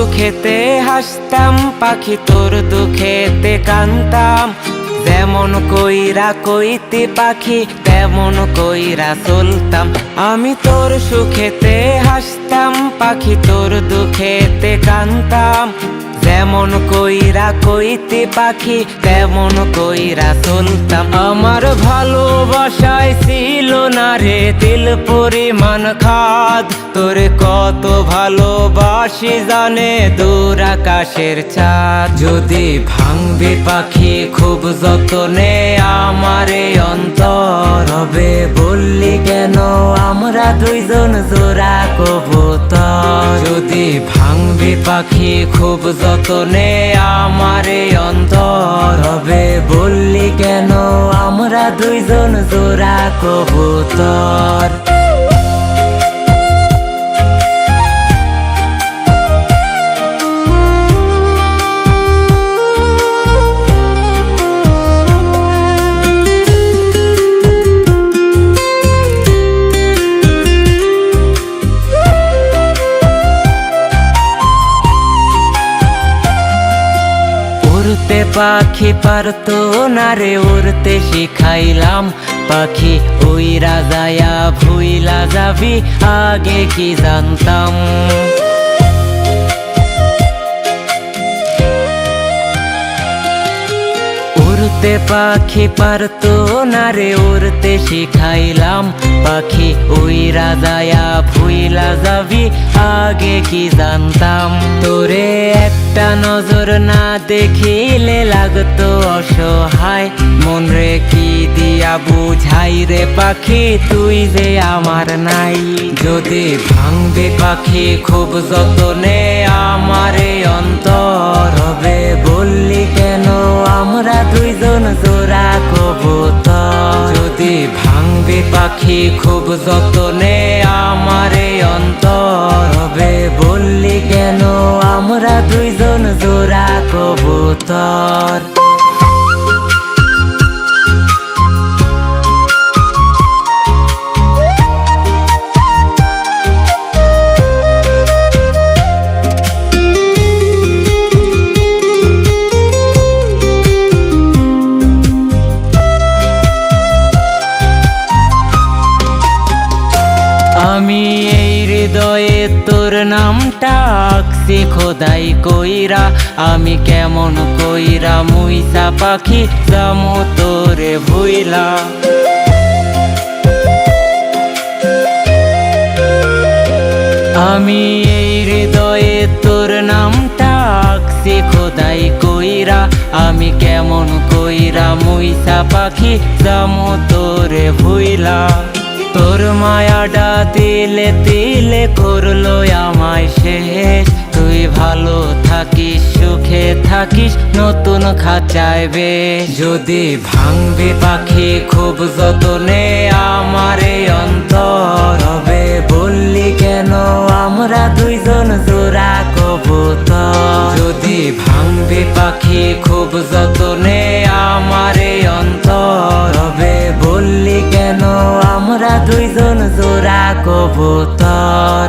সুখেতে হাসতাম, পাখি তোর দুঃখেতে কানতাম। যেমন কইরা কইতে পাখি তেমন কইরা চলতাম। আমি তোর সুখেতে হাসতাম, পাখি তোর দুঃখেতে কানতাম। যেমন কইরা কইতে পাখি তেমন কইরা চলতাম। আমার ভালোবাসায় ছিল না রে তিল পরিমাণ খাদ। তোরে কত ভালোবাসি জানে দূর আকাশের চাঁদ। যদি ভাঙবে পাখি খুব যতনে আমারে অন্তর হবে, বললি কেন আমরা দুইজন জোড়া কবুতর। যদি ভাঙবে পাখি খুব যতনে আমারে অন্তর হবে, বললি কেন আমরা দুইজন জোড়া কবুতর। উড়তে পাখি পারতো না রে উড়তে শিখাইলাম। পাখি উইরা যায়া ভুইলা যাবি আগে কি জানতাম। উড়তে পাখি পারতো না রে উড়তে শিখাইলাম। পাখি উইরা যায়া ভুইলা যাবি আগে কি জানতাম। তোরে একটা নজর না দেখিলে লাগতো অসহায়, মন রে কি দিয়া বুঝাই রে পাখি তুই যে আমার নাই। যদি ভাঙবে পাখি খুব যতনে আমারে অন্তর হবে, বললি কেন আমরা দুইজন জোড়া কবুতর। যদি ভাঙবে পাখি খুব যতনে আমারে অন্তর হবে, বললি কেন আমরা দুইজন জোড়া কবুতর। আমি এই হৃদয়ে তোর নামটা আঁকছি খোদাই কইরা। আমি কেমন কইরা মুইসা পাখি যামু তোরে ভুইলা। আমি এই হৃদয়ে তোর নামটা আঁকছি খোদাই কইরা। আমি কেমন কইরা মুইসা পাখি যামু তোরে ভুইলা। তোর মায়াটা তিলে তিলে করলো আমায় শেষ। তুই ভালো থাকিস সুখে থাকিস নতুন খাঁচায় বেশ। যদি ভাঙবে পাখি খুব যতনে আমারে অন্তর হবে, বললি কেন আমরা দুইজন জোড়া কবুতর। যদি ভাঙবে পাখি খুব যতনে আমারে অন্তর হবে, বললি কেন আমরা দুইজন জোড়া কবুতর।